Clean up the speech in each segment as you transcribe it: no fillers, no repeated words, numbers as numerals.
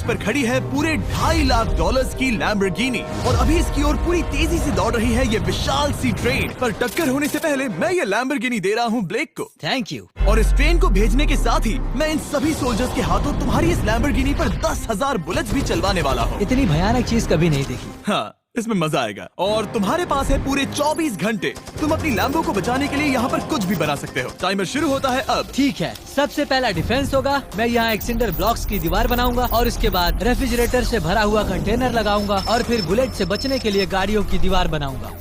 पर खड़ी है पूरे $2.5 लाख की लैम्बोर्गिनी और अभी इसकी ओर पूरी तेजी से दौड़ रही है ये विशाल सी ट्रेन। पर टक्कर होने से पहले मैं ये लैम्बोर्गिनी दे रहा हूँ ब्लेक को। Thank you. और इस ट्रेन को भेजने के साथ ही मैं इन सभी सोल्जर्स के हाथों तुम्हारी इस लैम्बोर्गिनी पर 10,000 बुलेट्स भी चलवाने वाला हूँ। इतनी भयानक चीज कभी नहीं देखी। हाँ, इसमें मजा आएगा। और तुम्हारे पास है पूरे 24 घंटे। तुम अपनी लैम्बो को बचाने के लिए यहाँ पर कुछ भी बना सकते हो। टाइमर शुरू होता है अब। ठीक है, सबसे पहला डिफेंस होगा। मैं यहाँ एक सिंडर ब्लॉक्स की दीवार बनाऊंगा और इसके बाद रेफ्रिजरेटर से भरा हुआ कंटेनर लगाऊंगा और फिर बुलेट से बचने के लिए गाड़ियों की दीवार बनाऊंगा।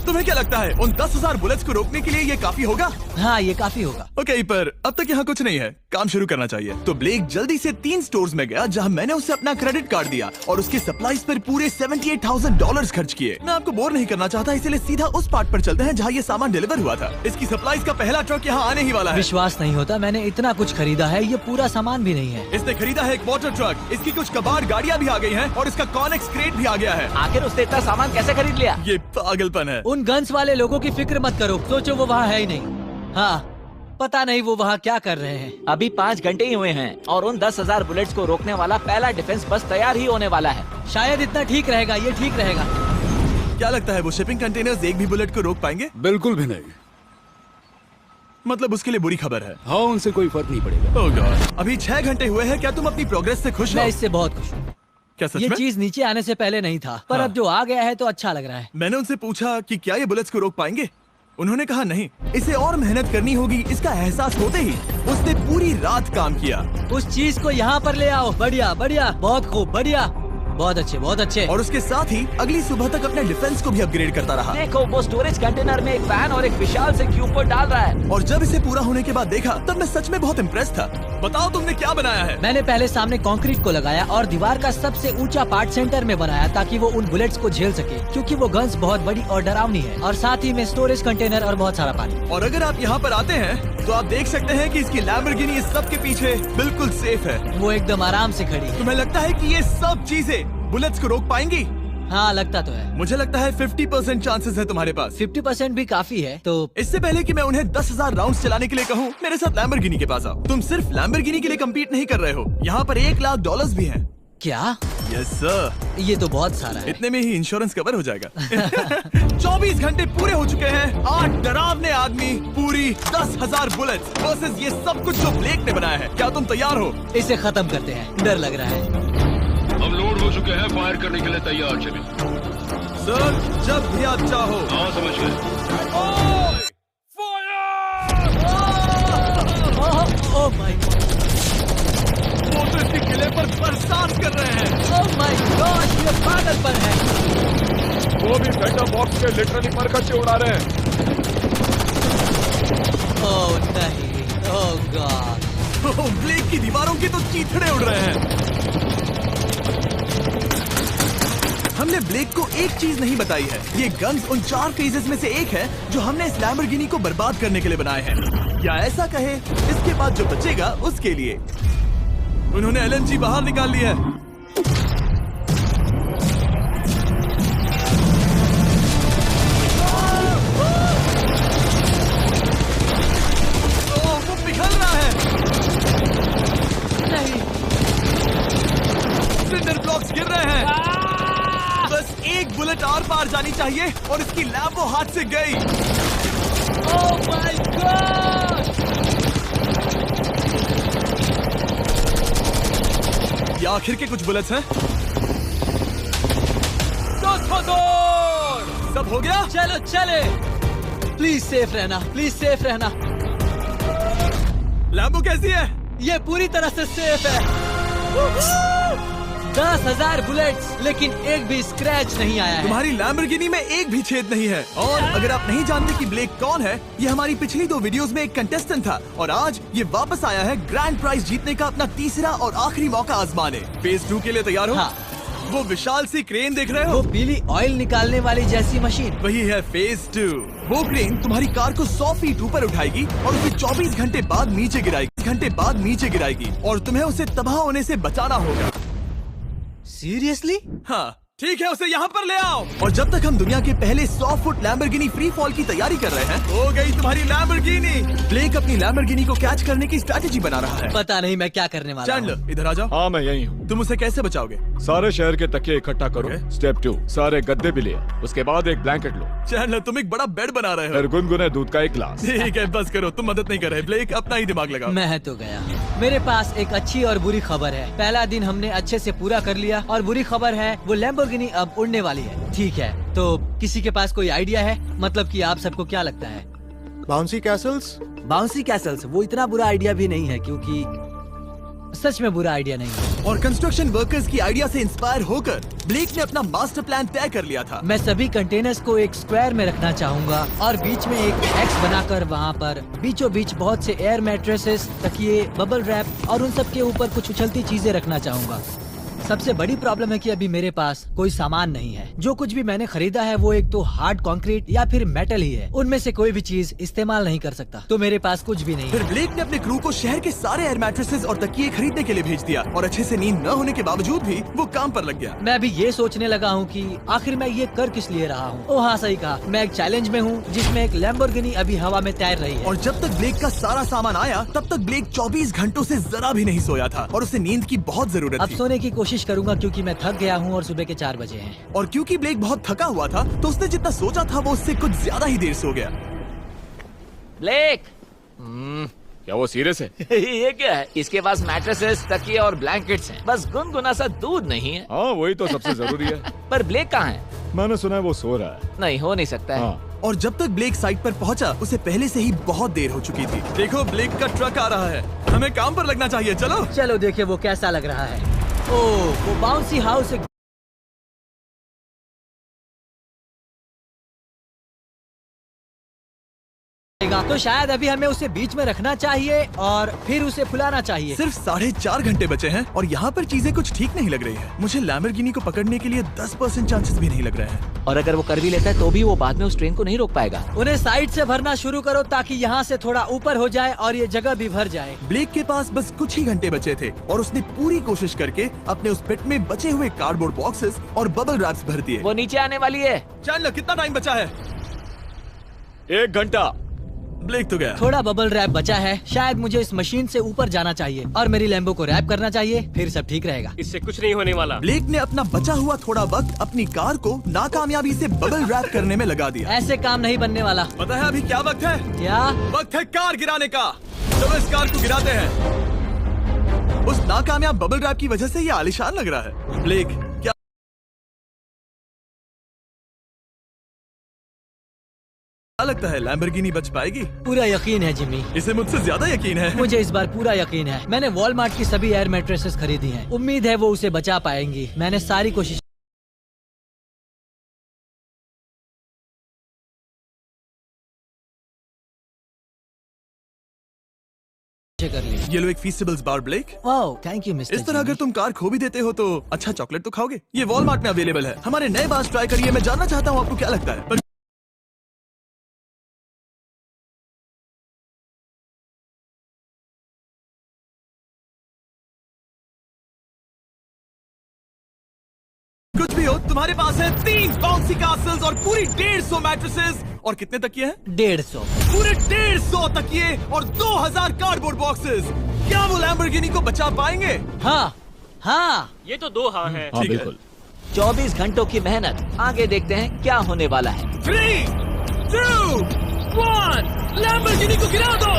तुम्हें क्या लगता है उन 10,000 बुलेट्स को रोकने के लिए ये काफी होगा? हाँ, ये काफी होगा। ओके, पर अब तक यहाँ कुछ नहीं है, काम शुरू करना चाहिए। तो ब्लेक जल्दी से 3 स्टोर्स में गया जहाँ मैंने उसे अपना क्रेडिट कार्ड दिया और उसके सप्लाईज पर पूरे $78,000 खर्च किए। मैं आपको बोर नहीं करना चाहता, इसलिए सीधा उस पार्ट पर चलते हैं जहाँ ये सामान डिलीवर हुआ था। इसकी सप्लाईज का पहला ट्रक यहाँ आने ही वाला है। विश्वास नहीं होता, मैंने इतना कुछ खरीदा है, ये पूरा सामान भी नहीं है। इसने खरीदा है एक वाटर ट्रक, इसकी कुछ कबाड़ गाड़ियाँ भी आ गई हैं और इसका कॉनेक्स क्रेट भी आ गया है। आखिर उसने इतना सामान कैसे खरीद लिया? ये पागलपन है। उन गन्स वाले लोगों की फिक्र मत करो, सोचो वो वहाँ है ही नहीं। हाँ, पता नहीं वो वहाँ क्या कर रहे हैं। अभी 5 घंटे ही हुए हैं और उन 10,000 बुलेट्स को रोकने वाला पहला डिफेंस बस तैयार ही होने वाला है। शायद इतना ठीक रहेगा, ये ठीक रहेगा। क्या लगता है वो शिपिंग कंटेनर्स एक भी बुलेट को रोक पाएंगे? बिल्कुल भी नहीं। मतलब उसके लिए बुरी खबर है। हाँ, उनसे कोई फर्क नहीं पड़ेगा। ओह गॉड, अभी 6 घंटे हुए हैं। क्या तुम अपनी प्रोग्रेस से खुश हो? मैं इससे बहुत खुश हूँ। क्या सच ये में? चीज नीचे आने से पहले नहीं था, पर हाँ। अब जो आ गया है तो अच्छा लग रहा है। मैंने उनसे पूछा कि क्या ये बुलेट्स को रोक पाएंगे। उन्होंने कहा नहीं, इसे और मेहनत करनी होगी। इसका एहसास होते ही उसने पूरी रात काम किया। उस चीज को यहाँ पर ले आओ। बढ़िया बढ़िया, बहुत खूब, बढ़िया, बहुत अच्छे, बहुत अच्छे। और उसके साथ ही अगली सुबह तक अपने डिफेंस को भी अपग्रेड करता रहा। देखो, वो स्टोरेज कंटेनर में एक फैन और एक विशाल से क्यूब पर डाल रहा है। और जब इसे पूरा होने के बाद देखा तब मैं सच में बहुत इम्प्रेस था। बताओ तुमने क्या बनाया है? मैंने पहले सामने कंक्रीट को लगाया और दीवार का सबसे ऊंचा पार्ट सेंटर में बनाया ताकि वो उन बुलेट्स को झेल सके, क्योंकि वो गन्स बहुत बड़ी और डरावनी है। और साथ ही में स्टोरेज कंटेनर और बहुत सारा पानी। और अगर आप यहाँ पर आते हैं तो आप देख सकते हैं कि इसकी लैम्बोर्गिनी इस सब के पीछे बिल्कुल सेफ है। वो एकदम आराम से खड़ी है। तुम्हें लगता है कि ये सब चीजें बुलेट्स को रोक पाएंगी? हाँ, लगता तो है। मुझे लगता है 50% चांसेस है तुम्हारे पास। 50% भी काफी है। तो इससे पहले कि मैं उन्हें 10,000 राउंड्स चलाने के लिए कहूँ, मेरे साथ लैम्बोर्गिनी के पास आओ। तुम सिर्फ लैम्बोर्गिनी के लिए कम्पीट नहीं कर रहे हो, यहाँ पर $1 लाख भी हैं। क्या? Yes sir. ये तो बहुत सारा है। इतने में ही इंश्योरेंस कवर हो जाएगा। 24 घंटे पूरे हो चुके हैं। 8 डरावने आदमी, पूरी 10,000 बुलेट्स वर्सेस ये सब कुछ जो ब्लेक ने बनाया है। क्या तुम तैयार हो? इसे खत्म करते हैं, डर लग रहा है। हम लोड हो चुके हैं, फायर करने के लिए तैयार। चलिए सर, जब भी आप चाहो। हाँ, समझ गए। ओह माय गॉड, वो तो इसके किले पर बरसात कर रहे हैं। ओह माय गॉड, ये पागलपन है। वो भी सेटअप बॉक्स के लिटरली मरकच्चे उड़ा रहे हैं। ओह नहीं, ओह गॉड। ओह, ब्लेक की दीवारों के तो चीथड़े उड़ रहे हैं। हमने ब्लेक को एक चीज नहीं बताई है, ये गन्स उन 4 फेजेस में से एक है जो हमने इस लैम्बोर्गिनी को बर्बाद करने के लिए बनाए हैं। या ऐसा कहे, इसके बाद जो बचेगा उसके लिए। उन्होंने LNG बाहर निकाल ली है। ओह, वो पिघल रहा है। नहीं, सिंडर ब्लॉक्स गिर रहे हैं। बस एक बुलेट और पार जानी चाहिए और इसकी लैम्बो हाथ से गई। Oh my God. ये आखिर के कुछ बुलेट्स हैं। सब हो गया? चलो चले। प्लीज सेफ रहना, प्लीज सेफ रहना। लैम्बो कैसी है? ये पूरी तरह से सेफ है। 10,000 बुलेट्स, लेकिन एक भी स्क्रैच नहीं आया है। तुम्हारी लैम्बोर्गिनी में एक भी छेद नहीं है। और अगर आप नहीं जानते कि ब्लेक कौन है, ये हमारी पिछली 2 वीडियोस में एक कंटेस्टेंट था और आज ये वापस आया है ग्रैंड प्राइज जीतने का अपना तीसरा और आखिरी मौका आजमाने। फेज 2 के लिए तैयार हो? हाँ। वो विशाल सी क्रेन देख रहे हो? वो पीली ऑयल निकालने वाली जैसी मशीन। वही है फेज 2। वो क्रेन तुम्हारी कार को 100 फीट ऊपर उठाएगी और उसे 24 घंटे बाद नीचे गिराएगी और तुम्हें उसे तबाह होने से बचाना होगा। सीरियसली? हाँ, ठीक है, उसे यहाँ पर ले आओ। और जब तक हम दुनिया के पहले 100 फुट लैम्बोर्गिनी फ्री फॉल की तैयारी कर रहे हैं, हो गई तुम्हारी लैम्बोर्गिनी। ब्लेक अपनी लैम्बोर्गिनी को कैच करने की स्ट्रैटेजी बना रहा है। पता नहीं मैं क्या करने वाला हूँ। चैंडलर इधर आ जाओ। हाँ मैं यही हूँ। तुम उसे कैसे बचाओगे? सारे शहर के तकिए इकट्ठा करो। Okay. स्टेप 2, सारे गद्दे भी ले। उसके बाद एक ब्लैंकेट लो। चैंडलर तुम एक बड़ा बेड बना रहे हो। फिर गुनगुने दूध का एक गिलास। ठीक है, बस करो, तुम मदद नहीं कर रहे। ब्लेक अपना ही दिमाग लगाओ। मैं तो गया। मेरे पास एक अच्छी और बुरी खबर है। पहला दिन हमने अच्छे से पूरा कर लिया और बुरी खबर है वो लैम्बोर्गिनी अब उड़ने वाली है। ठीक है, तो किसी के पास कोई आइडिया है? मतलब कि आप सबको क्या लगता है? Bouncy Castle's? बाउंसी कैसल्स वो इतना बुरा आइडिया भी नहीं है, क्योंकि सच में बुरा आइडिया नहीं है। और कंस्ट्रक्शन वर्कर्स की आइडिया से इंस्पायर होकर ब्लेक ने अपना मास्टर प्लान तय कर लिया था। मैं सभी कंटेनर्स को एक स्क्वायर में रखना चाहूंगा और बीच में एक एक्स बनाकर वहाँ पर बीचों बीच बहुत से एयर मैट्रेसेस, तकिए, बबल रैप और उन सब के ऊपर कुछ उछलती चीजें रखना चाहूंगा। सबसे बड़ी प्रॉब्लम है कि अभी मेरे पास कोई सामान नहीं है। जो कुछ भी मैंने खरीदा है वो एक तो हार्ड कंक्रीट या फिर मेटल ही है। उनमें से कोई भी चीज इस्तेमाल नहीं कर सकता, तो मेरे पास कुछ भी नहीं फिर है। ब्लेक ने अपने क्रू को शहर के सारे एयर मैट्रेसेस और तकिए खरीदने के लिए भेज दिया और अच्छे से नींद न होने के बावजूद भी वो काम पर लग गया। मैं अभी ये सोचने लगा हूँ कि आखिर मैं ये कर किस लिए रहा हूँ। ओह हाँ, सही कहा। मैं एक चैलेंज में हूँ जिसमें एक लैम्बोर्गिनी अभी हवा में तैर रही है। और जब तक ब्लेक का सारा सामान आया तब तक ब्लेक 24 घंटों से जरा भी नहीं सोया था और उसे नींद की बहुत जरूरत अब थी। सोने की कोशिश करूंगा क्योंकि मैं थक गया हूँ और सुबह के 4 बजे हैं। और क्योंकि ब्लेक बहुत थका हुआ था तो उसने जितना सोचा था वो उससे कुछ ज्यादा ही देर सो गया। ब्लेक क्या वो सीरियस है? ये क्या है? इसके पास मैट्रेसेस, तकिए और ब्लैंकेट्स हैं। बस गुनगुना सा दूध नहीं है। हाँ वही तो सबसे जरूरी है। पर ब्लेक कहाँ है? मैंने सुना है वो सो रहा है। नहीं, हो नहीं सकता है। हाँ और जब तक ब्लेक साइट पर पहुंचा उसे पहले से ही बहुत देर हो चुकी थी। देखो ब्लेक का ट्रक आ रहा है, हमें काम पर लगना चाहिए। चलो चलो देखे वो कैसा लग रहा है। ओह, वो बाउंसी हाउस एक तो शायद अभी हमें उसे बीच में रखना चाहिए और फिर उसे फुलाना चाहिए। सिर्फ 4.5 घंटे बचे हैं और यहाँ पर चीजें कुछ ठीक नहीं लग रही है। मुझे लैम्बोर्गिनी को पकड़ने के लिए 10% चांसेस भी नहीं लग रहे हैं। और अगर वो कर भी लेता है तो भी वो बाद में उस ट्रेन को नहीं रोक पाएगा। उन्हें साइड से भरना शुरू करो ताकि यहाँ से थोड़ा ऊपर हो जाए और ये जगह भी भर जाए। ब्लेक के पास बस कुछ ही घंटे बचे थे और उसने पूरी कोशिश करके अपने उस पिट में बचे हुए कार्डबोर्ड बॉक्सेस और बबल रैप्स भर दिए। वो नीचे आने वाली है। चैंडलर कितना टाइम बचा है? 1 घंटा। ब्लेक तो गया। थोड़ा बबल रैप बचा है। शायद मुझे इस मशीन से ऊपर जाना चाहिए और मेरी लैम्बो को रैप करना चाहिए, फिर सब ठीक रहेगा। इससे कुछ नहीं होने वाला। ब्लेक ने अपना बचा हुआ थोड़ा वक्त अपनी कार को नाकामयाबी से बबल रैप करने में लगा दिया। ऐसे काम नहीं बनने वाला। पता है अभी क्या वक्त है? क्या? वक्त है कार गिराने का। चलो इस कार को गिराते हैं। उस नाकामयाब बबल रैप की वजह से ये आलीशान लग रहा है। ब्लेक क्या लगता है लैम्बोर्गिनी बच पाएगी? पूरा यकीन है जिमी। इसे मुझसे ज्यादा यकीन है। मुझे इस बार पूरा यकीन है। मैंने वॉलमार्ट की सभी एयर मैट्रेसेस खरीदी हैं। उम्मीद है वो उसे बचा पाएंगी। मैंने सारी कोशिश कर ली। ये लो एक फीस्टेबल्स बार ब्लेक। वाओ, थैंक यू मिस्टर इस तरह अगर तुम कार खो भी देते हो तो अच्छा चॉकलेट तो खाओगे। ये वॉलमार्ट में अवेलेबल है। हमारे नए बार्स ट्राई करिए। मैं जानना चाहता हूँ आपको क्या लगता है। पर कुछ भी हो, तुम्हारे पास है 3 बाउंसी कासल्स और पूरी 150 मैट्रेसेस और कितने तकिए हैं? 150। पूरे 150 तकिए और 2000 कार्डबोर्ड बॉक्सेस। क्या वो लैम्बोर्गिनी को बचा पाएंगे? हाँ हाँ, ये तो 2 हाँ है। हाँ ठीक है। बिल्कुल। 24 घंटों की मेहनत। आगे देखते हैं क्या होने वाला है। 3, 2, 1 लैम्बोर्गिनी को गिरा दो।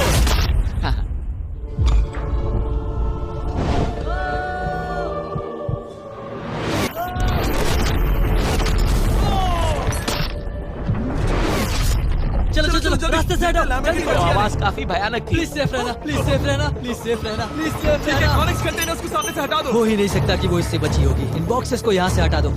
चलो चलो चलो, रास्ते से हटो, जल्दी वो करो। आवाज काफी भयानक थी। प्लीज सेफ रहना, प्लीज सेफ रहना, प्लीज सेफ रहना, प्लीज सेफ रहना। इलेक्ट्रॉनिक्स कंटेनर्स को सामने से हटा दो। हो ही नहीं सकता कि वो इससे बची होगी। इन बॉक्सेस को यहाँ से हटा दो।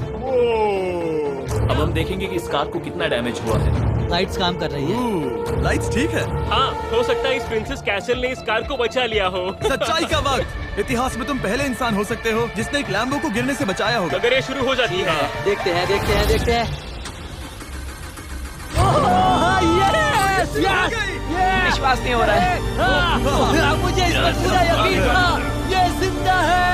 अब हम देखेंगे कि इस कार को कितना डैमेज हुआ है। लाइट्स काम कर रही है। लाइट्स ठीक है। हाँ, हो सकता है इस प्रिंसेस कैसल ने इस कार को बचा लिया हो। सच्चाई का वक्त। इतिहास में तुम पहले इंसान हो सकते हो जिसने एक लैम्बो को गिरने से बचाया होगा। अगर ये शुरू हो जाती है। देखते हैं देखते हैं देखते हैं। यस यस विश्वास नहीं हो रहा है। मुझे इस पर पूरा यकीन था। ये जिंदा है,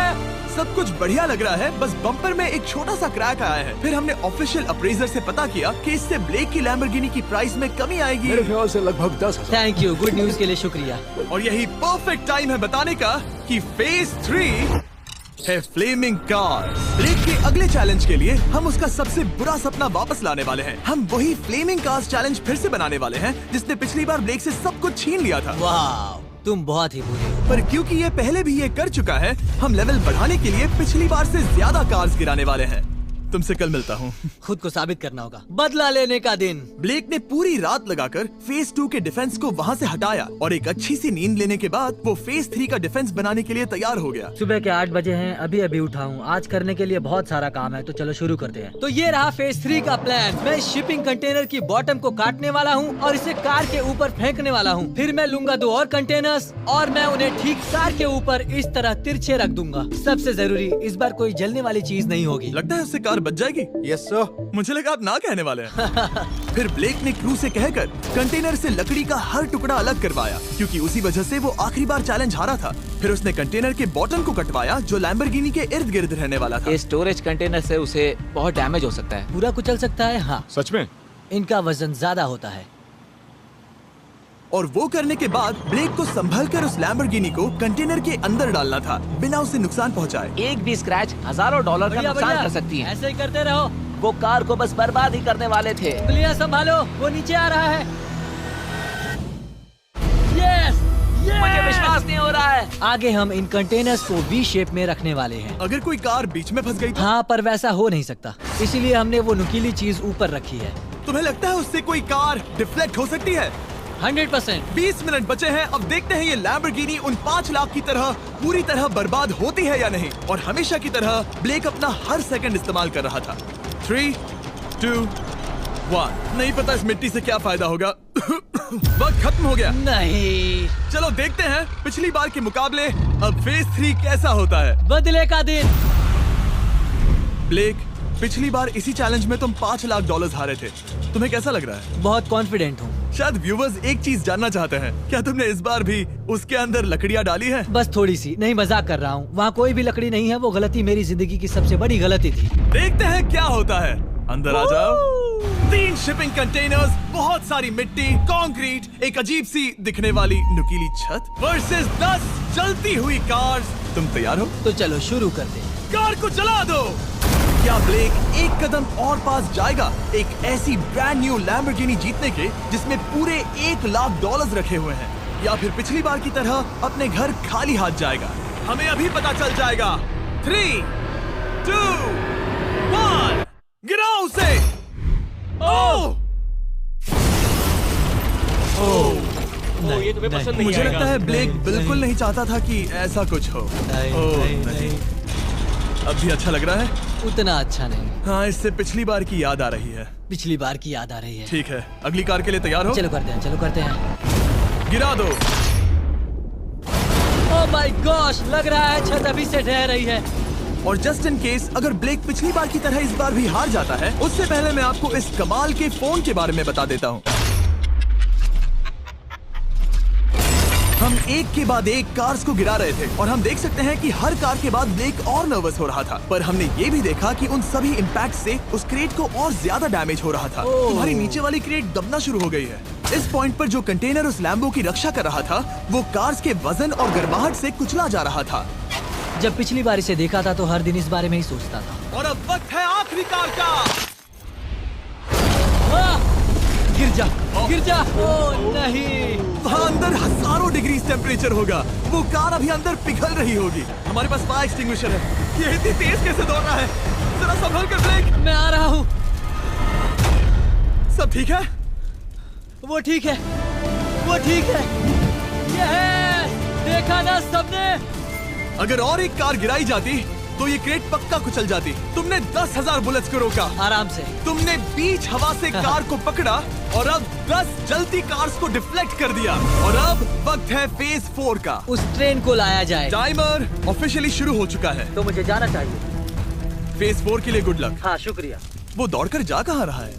सब कुछ बढ़िया लग रहा है, बस बम्पर में एक छोटा सा क्रैक आया है। फिर हमने ऑफिशियल अप्रेजर से पता किया कि इससे ब्लेक की लैम्बोर्गिनी की प्राइस में कमी आएगी। मेरे ख्याल से लगभग 10,000। थैंक यू, गुड न्यूज के लिए शुक्रिया। और यही परफेक्ट टाइम है बताने का कि फेज 3 है फ्लेमिंग कार। ब्लेक के अगले चैलेंज के लिए हम उसका सबसे बुरा सपना वापस लाने वाले हैं। हम वही फ्लेमिंग कार्स चैलेंज फिर से बनाने वाले हैं जिसने पिछली बार ब्लेक से सब कुछ छीन लिया था। वाह, तुम बहुत ही बुरे हो। पर क्योंकि ये पहले भी ये कर चुका है, हम लेवल बढ़ाने के लिए पिछली बार से ज्यादा कार्स गिराने वाले हैं। तुमसे कल मिलता हूँ। खुद को साबित करना होगा। बदला लेने का दिन। ब्लेक ने पूरी रात लगाकर फेज 2 के डिफेंस को वहाँ से हटाया और एक अच्छी सी नींद लेने के बाद वो फेज 3 का डिफेंस बनाने के लिए तैयार हो गया। सुबह के 8 बजे हैं, अभी अभी उठा हूँ। आज करने के लिए बहुत सारा काम है, तो चलो शुरू करते हैं। तो ये रहा फेज 3 का प्लान। मैं शिपिंग कंटेनर की बॉटम को काटने वाला हूँ और इसे कार के ऊपर फेंकने वाला हूँ। फिर मैं लूंगा 2 और कंटेनर्स और मैं उन्हें ठीक कार के ऊपर इस तरह तिरछे रख दूंगा। सबसे जरूरी, इस बार कोई जलने वाली चीज नहीं होगी। लगता है उससे कार बच जाएगी। Yes sir. मुझे लगा आप ना कहने वाले हैं। फिर ब्लेक ने क्रू से कहकर कंटेनर से लकड़ी का हर टुकड़ा अलग करवाया, क्योंकि उसी वजह से वो आखिरी बार चैलेंज हारा था। फिर उसने कंटेनर के बॉटम को कटवाया जो लैम्बोर्गिनी के इर्द गिर्द रहने वाला था। ये स्टोरेज कंटेनर से उसे बहुत डैमेज हो सकता है। पूरा कुचल सकता है। हाँ, सच में? इनका वजन ज्यादा होता है। और वो करने के बाद ब्लेक को संभलकर उस लैम्बोर्गिनी को कंटेनर के अंदर डालना था बिना उसे नुकसान पहुंचाए। एक भी स्क्रैच हजारों डॉलर का बढ़िया, नुकसान बढ़िया। कर सकती है। ऐसे ही करते रहो। वो कार को बस बर्बाद ही करने वाले थे। उंगलियां संभालो, वो नीचे आ रहा है। यस, मुझे विश्वास नहीं हो रहा है। आगे हम इन कंटेनर्स को वी शेप में रखने वाले हैं। अगर कोई कार बीच में फंस गई तो हाँ, पर वैसा हो नहीं सकता, इसीलिए हमने वो नुकीली चीज ऊपर रखी है। तुम्हें लगता है उससे कोई कार डिफ्लेक्ट हो सकती है? 100%। 20 मिनट बचे हैं। अब देखते हैं ये लैम्बोर्गिनी उन 5 लाख की तरह पूरी तरह बर्बाद होती है या नहीं। और हमेशा की तरह ब्लेक अपना हर सेकंड इस्तेमाल कर रहा था। 3, 2, 1। नहीं पता इस मिट्टी से क्या फायदा होगा। वक्त खत्म हो गया। नहीं, चलो देखते हैं पिछली बार के मुकाबले अब फेज 3 कैसा होता है। बदले का दिन। ब्लेक, पिछली बार इसी चैलेंज में तुम $5 लाख हारे थे। तुम्हें कैसा लग रहा है? बहुत कॉन्फिडेंट हूँ। शायद व्यूवर्स एक चीज जानना चाहते हैं, क्या तुमने इस बार भी उसके अंदर लकड़ियाँ डाली हैं? बस थोड़ी सी, नहीं मजाक कर रहा हूँ। वहाँ कोई भी लकड़ी नहीं है। वो गलती मेरी जिंदगी की सबसे बड़ी गलती थी। देखते हैं क्या होता है। अंदर आ जाओ। 3 शिपिंग कंटेनर्स, बहुत सारी मिट्टी, कंक्रीट, एक अजीब सी दिखने वाली नुकीली छत वर्सेस 10 जलती हुई कार्स। तुम तैयार हो? तो चलो शुरू करते हैं। कार को जला दो। क्या ब्लेक एक कदम और पास जाएगा एक ऐसी ब्रांड न्यू लैम्बोर्गिनी जीतने के जिसमें पूरे $1 लाख रखे हुए हैं, या फिर पिछली बार की तरह अपने घर खाली हाथ जाएगा? हमें अभी पता चल जाएगा। 3, 2, 1, गिराओ उसे। ओह! ओ, ये तुम्हें पसंद नहीं मुझे आएगा। लगता है ब्लेक बिल्कुल नहीं चाहता था कि ऐसा कुछ हो। ओह, नहीं। अब भी अच्छा लग रहा है? उतना अच्छा नहीं। हाँ, इससे पिछली बार की याद आ रही है। पिछली बार की याद आ रही है। ठीक है, अगली कार के लिए तैयार हो? चलो करते हैं, चलो करते हैं। गिरा दो। ओह माय गॉश, लग रहा है छत अभी से ढह रही है। और जस्ट इन केस अगर ब्लेक पिछली बार की तरह इस बार भी हार जाता है, उससे पहले मैं आपको इस कमाल के फोन के बारे में बता देता हूँ। हम एक के बाद एक कार्स को गिरा रहे थे और हम देख सकते हैं कि हर कार के बाद ब्लेक और नर्वस हो रहा था। पर हमने ये भी देखा कि उन सभी इम्पैक्ट से उस क्रेट को और ज्यादा डैमेज हो रहा था। तुम्हारी नीचे वाली क्रेट दबना शुरू हो गई है। इस पॉइंट पर जो कंटेनर उस लैम्बो की रक्षा कर रहा था, वो कार्स के वजन और गर्माहट से कुचला जा रहा था। जब पिछली बार इसे देखा था तो हर दिन इस बारे में ही सोचता था। और अब वक्त है आखिरी कार का। गिर जा, गिर जा। ओह नहीं, वहाँ अंदर हजारों डिग्री टेम्परेचर होगा। वो कार अभी अंदर पिघल रही होगी। हमारे पास फायर एक्सटिंग्विशर है। ये इतनी तेज कैसे दौड़ रहा है? जरा संभल कर ब्लेक। मैं आ रहा हूँ। सब ठीक है? वो ठीक है, वो ठीक है। ये है, देखा ना सबने। अगर और एक कार गिराई जाती तो ये क्रेट पक्का कुचल जाती। तुमने 10,000 बुलेट्स को रोका। आराम से। तुमने बीच हवा से कार को पकड़ा और अब 10 जलती कार्स को डिफ्लेक्ट कर दिया। और अब वक्त है फेज 4 का। उस ट्रेन को लाया जाए। टाइमर ऑफिशियली शुरू हो चुका है। तो मुझे जाना चाहिए। फेज 4 के लिए गुड लक। हाँ, शुक्रिया। वो दौड़कर जा कहाँ रहा है?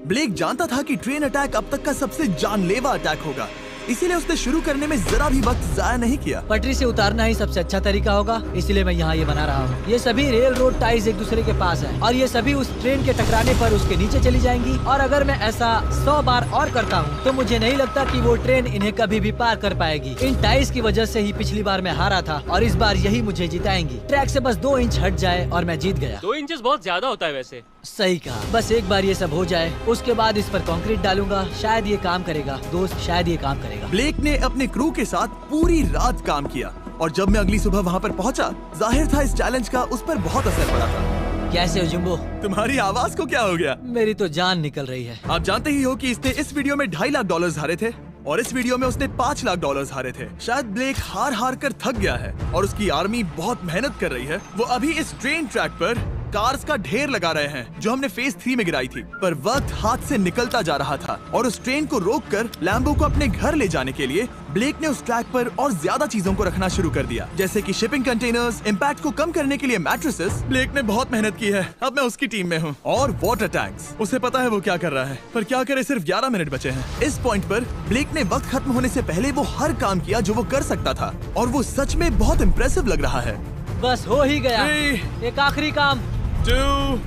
ब्लेक जानता था कि ट्रेन अटैक अब तक का सबसे जानलेवा अटैक होगा। इसीलिए उसने शुरू करने में जरा भी वक्त जाया नहीं किया। पटरी से उतारना ही सबसे अच्छा तरीका होगा, इसलिए मैं यहाँ ये बना रहा हूँ। ये सभी रेल रोड टाइज एक दूसरे के पास है और ये सभी उस ट्रेन के टकराने पर उसके नीचे चली जाएंगी। और अगर मैं ऐसा 100 बार और करता हूँ तो मुझे नहीं लगता कि वो ट्रेन इन्हें कभी भी पार कर पाएगी। इन टाइज की वजह से ही पिछली बार मैं हारा था और इस बार यही मुझे जिताएंगी। ट्रैक से बस 2 इंच हट जाए और मैं जीत गया। 2 इंचेस बहुत ज्यादा होता है वैसे। सही कहा। बस एक बार ये सब हो जाए, उसके बाद इस पर कंक्रीट डालूंगा। शायद ये काम करेगा दोस्त, शायद ये काम करेगा। ब्लेक ने अपने क्रू के साथ पूरी रात काम किया और जब मैं अगली सुबह वहाँ पर पहुँचा, जाहिर था इस चैलेंज का उस पर बहुत असर पड़ा था। कैसे हो जुम्बो? तुम्हारी आवाज को क्या हो गया? मेरी तो जान निकल रही है। आप जानते ही हो कि इसने इस वीडियो में $2.5 लाख हारे थे और इस वीडियो में उसने $5 लाख हारे थे। शायद ब्लेक हार हार कर थक गया है और उसकी आर्मी बहुत मेहनत कर रही है। वो अभी इस ट्रेन ट्रैक पर कार्स का ढेर लगा रहे हैं जो हमने फेज 3 में गिराई थी, पर वक्त हाथ से निकलता जा रहा था और उस ट्रेन को रोककर लैम्बो को अपने घर ले जाने के लिए ब्लेक ने उस ट्रैक पर और ज्यादा चीजों को रखना शुरू कर दिया, जैसे कि शिपिंग कंटेनर्स, इम्पैक्ट को कम करने के लिए मैट्रेसेस। ब्लेक ने बहुत मेहनत की है, अब मैं उसकी टीम में हूँ। और वाटर टैंक्स, उसे पता है वो क्या कर रहा है, पर क्या करे, सिर्फ 11 मिनट बचे हैं। इस पॉइंट पर ब्लेक ने वक्त खत्म होने से पहले वो हर काम किया जो वो कर सकता था और वो सच में बहुत इम्प्रेसिव लग रहा है। बस हो ही गया। 3, एक आखिरी काम। 2,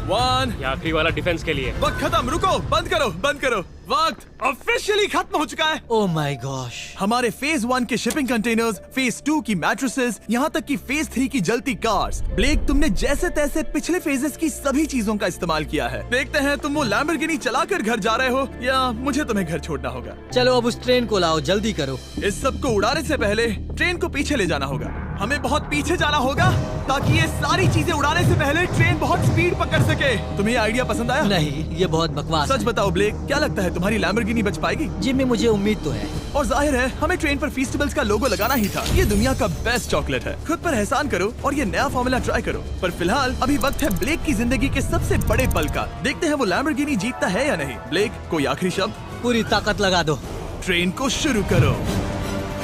1। ये आखिरी वाला डिफेंस के लिए। वक्त खत्म, रुको, बंद करो, बंद करो। वक्त ऑफिशियली खत्म हो चुका है। Oh my gosh. हमारे फेज 1 के शिपिंग कंटेनर्स, फेज 2 की मैट्रेसेस, यहाँ तक कि फेज 3 की जलती कार्स। ब्लेक, तुमने जैसे तैसे पिछले फेजेस की सभी चीजों का इस्तेमाल किया है। देखते हैं तुम वो लैम्बोर्गिनी चलाकर घर जा रहे हो या मुझे तुम्हें घर छोड़ना होगा। चलो अब उस ट्रेन को लाओ, जल्दी करो। इस सब को उड़ाने से पहले ट्रेन को पीछे ले जाना होगा। हमें बहुत पीछे जाना होगा ताकि ये सारी चीजें उड़ाने से पहले ट्रेन बहुत स्पीड पकड़ सके। तुम्हें ये आइडिया पसंद आया? नहीं, ये बहुत बकवास सच है। बताओ ब्लेक, क्या लगता है तुम्हारी लैम्बोर्गिनी बच पाएगी? जिम्मी, मुझे उम्मीद तो है। और जाहिर है हमें ट्रेन पर फेस्टिवल्स का लोगो लगाना ही था। ये दुनिया का बेस्ट चॉकलेट है। खुद पर एहसान करो और ये नया फॉर्मूला ट्राई करो। पर फिलहाल अभी वक्त है ब्लेक की जिंदगी के सबसे बड़े पल का। देखते हैं वो लैम्बोर्गिनी जीतता है या नहीं। ब्लेक, कोई आखिरी शब्द? पूरी ताकत लगा दो। ट्रेन को शुरू करो।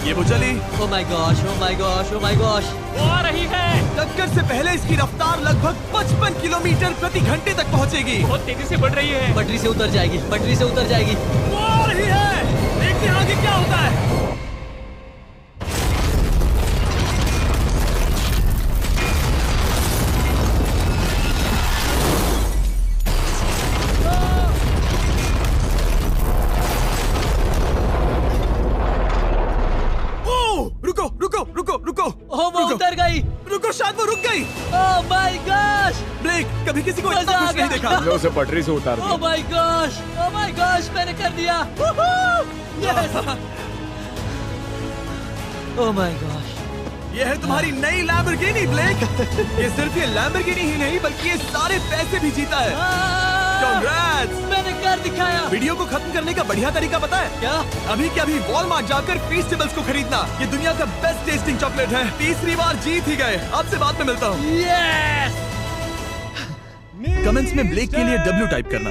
ये वो चली। Oh my gosh, oh my gosh, oh my gosh. वो आ रही है। टक्कर से पहले इसकी रफ्तार लगभग 55 किलोमीटर प्रति घंटे तक पहुंचेगी। बहुत तेजी से बढ़ रही है। पटरी से उतर जाएगी, पटरी से उतर जाएगी। वो आ रही है। देखते हैं आगे क्या होता है। रुको रुको रुको रुको। ओह, वो रुको। उतर गई। रुको, शायद वो रुक गई। Oh my gosh. ब्लेक, कभी किसी को मजा इतना आ खुश नहीं गया। देखा। हमने उसे पटरी से उतार ओह दिया। My gosh, oh my gosh, मैंने कर दिया। यस। Oh my gosh. ये है तुम्हारी नई लैम्बोर्गिनी ब्लेक। ये सिर्फ ये लैम्बोर्गिनी ही नहीं बल्कि ये सारे पैसे भी जीता है। Congrats! मैंने कर दिखाया। वीडियो को खत्म करने का बढ़िया तरीका पता है क्या? अभी के अभी वॉलमार्ट जाकर फेस्टिवल्स को खरीदना। ये दुनिया का बेस्ट टेस्टिंग चॉकलेट है। तीसरी बार जीत ही गए। आपसे बाद में मिलता हूँ। यस। कमेंट्स में ब्लेक के लिए W टाइप करना।